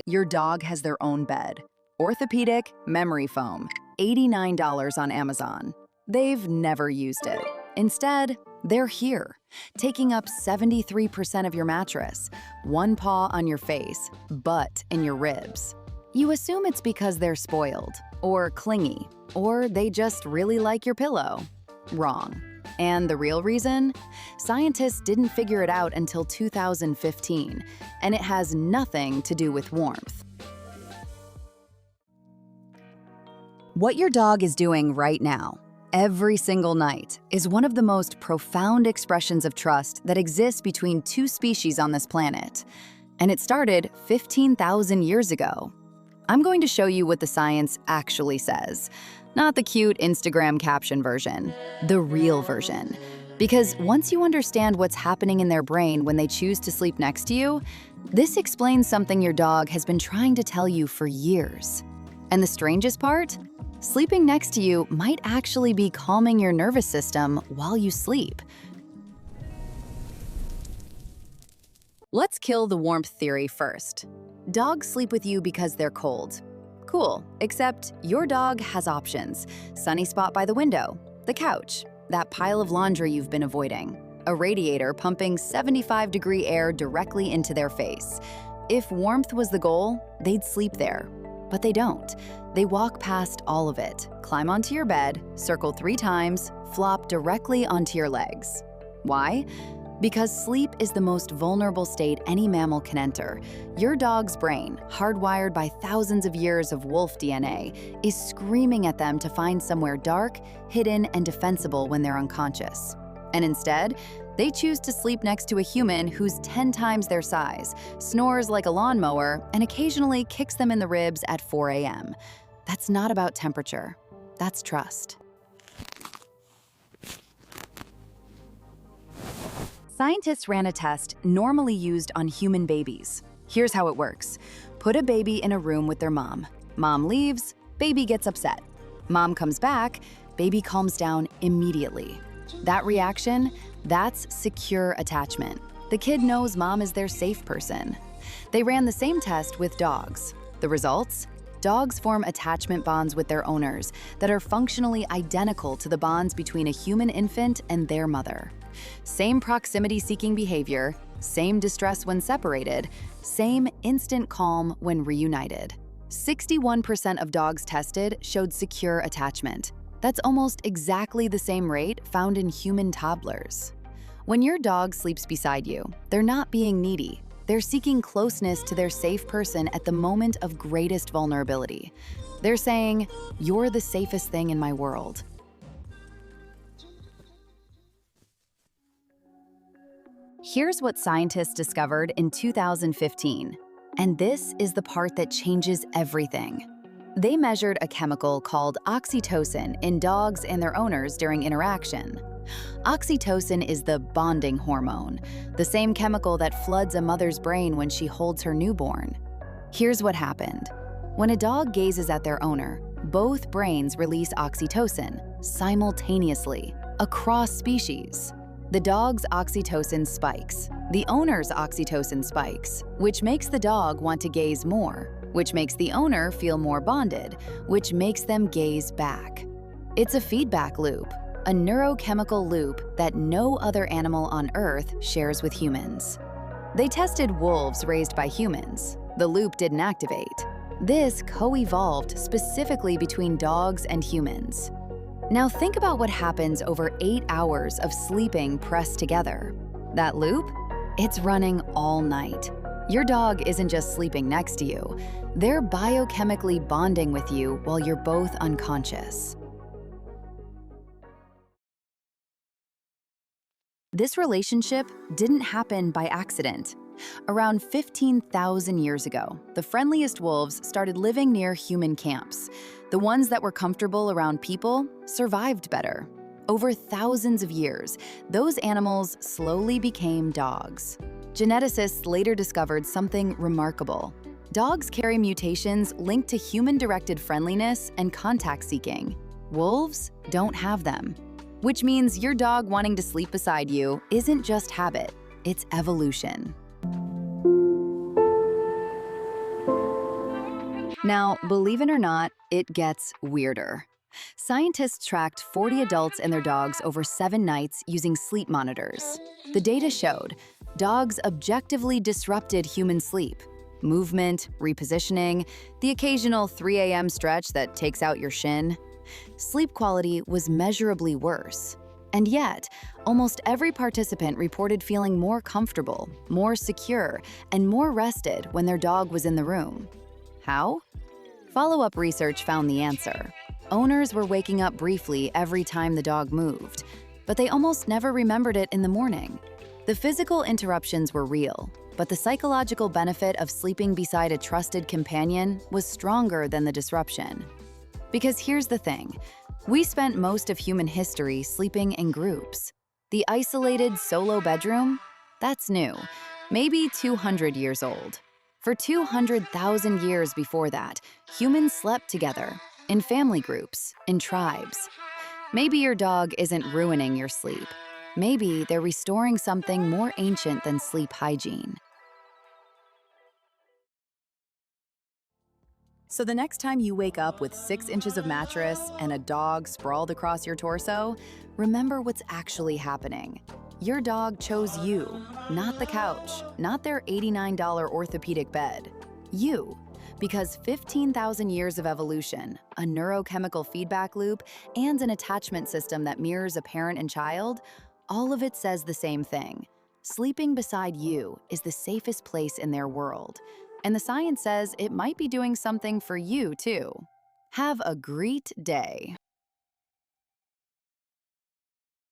Your dog has their own bed. Orthopedic memory foam, $89 on Amazon. They've never used it. Instead, they're here, taking up 73% of your mattress, one paw on your face, butt in your ribs. You assume it's because they're spoiled, or clingy, or they just really like your pillow. Wrong. And the real reason? Scientists didn't figure it out until 2015, and it has nothing to do with warmth. What your dog is doing right now, every single night, is one of the most profound expressions of trust that exists between two species on this planet. And it started 15,000 years ago. I'm going to show you what the science actually says, not the cute Instagram caption version, the real version. Because once you understand what's happening in their brain when they choose to sleep next to you, this explains something your dog has been trying to tell you for years. And the strangest part? Sleeping next to you might actually be calming your nervous system while you sleep. Let's kill the warmth theory first. Dogs sleep with you because they're cold. Cool, except your dog has options. Sunny spot by the window, the couch, that pile of laundry you've been avoiding, a radiator pumping 75-degree air directly into their face. If warmth was the goal, they'd sleep there. But they don't. They walk past all of it, climb onto your bed, circle 3 times, flop directly onto your legs. Why? Because sleep is the most vulnerable state any mammal can enter. Your dog's brain, hardwired by thousands of years of wolf DNA, is screaming at them to find somewhere dark, hidden, and defensible when they're unconscious. And instead, they choose to sleep next to a human who's 10 times their size, snores like a lawnmower, and occasionally kicks them in the ribs at 4 a.m. That's not about temperature. That's trust. Scientists ran a test normally used on human babies. Here's how it works. Put a baby in a room with their mom. Mom leaves, baby gets upset. Mom comes back, baby calms down immediately. That reaction, that's secure attachment. The kid knows mom is their safe person. They ran the same test with dogs. The results? Dogs form attachment bonds with their owners that are functionally identical to the bonds between a human infant and their mother. Same proximity-seeking behavior, same distress when separated, same instant calm when reunited. 61% of dogs tested showed secure attachment. That's almost exactly the same rate found in human toddlers. When your dog sleeps beside you, they're not being needy. They're seeking closeness to their safe person at the moment of greatest vulnerability. They're saying, "You're the safest thing in my world." Here's what scientists discovered in 2015, and this is the part that changes everything. They measured a chemical called oxytocin in dogs and their owners during interaction. Oxytocin is the bonding hormone, the same chemical that floods a mother's brain when she holds her newborn. Here's what happened. When a dog gazes at their owner, both brains release oxytocin simultaneously, across species. The dog's oxytocin spikes, the owner's oxytocin spikes, which makes the dog want to gaze more, which makes the owner feel more bonded, which makes them gaze back. It's a feedback loop, a neurochemical loop that no other animal on Earth shares with humans. They tested wolves raised by humans. The loop didn't activate. This co-evolved specifically between dogs and humans. Now think about what happens over 8 hours of sleeping pressed together. That loop? It's running all night. Your dog isn't just sleeping next to you. They're biochemically bonding with you while you're both unconscious. This relationship didn't happen by accident. Around 15,000 years ago, the friendliest wolves started living near human camps. The ones that were comfortable around people survived better. Over thousands of years, those animals slowly became dogs. Geneticists later discovered something remarkable. Dogs carry mutations linked to human-directed friendliness and contact seeking. Wolves don't have them. Which means your dog wanting to sleep beside you isn't just habit, it's evolution. Now, believe it or not, it gets weirder. Scientists tracked 40 adults and their dogs over 7 nights using sleep monitors. The data showed dogs objectively disrupted human sleep. Movement, repositioning, the occasional 3 a.m. stretch that takes out your shin. Sleep quality was measurably worse. And yet, almost every participant reported feeling more comfortable, more secure, and more rested when their dog was in the room. How? Follow-up research found the answer. Owners were waking up briefly every time the dog moved, but they almost never remembered it in the morning. The physical interruptions were real, but the psychological benefit of sleeping beside a trusted companion was stronger than the disruption. Because here's the thing, we spent most of human history sleeping in groups. The isolated solo bedroom? That's new, maybe 200 years old. For 200,000 years before that, humans slept together, in family groups, in tribes. Maybe your dog isn't ruining your sleep. Maybe they're restoring something more ancient than sleep hygiene. So the next time you wake up with 6 inches of mattress and a dog sprawled across your torso, remember what's actually happening. Your dog chose you, not the couch, not their $89 orthopedic bed. You. Because 15,000 years of evolution, a neurochemical feedback loop, and an attachment system that mirrors a parent and child, all of it says the same thing. Sleeping beside you is the safest place in their world. And the science says it might be doing something for you, too. Have a great day.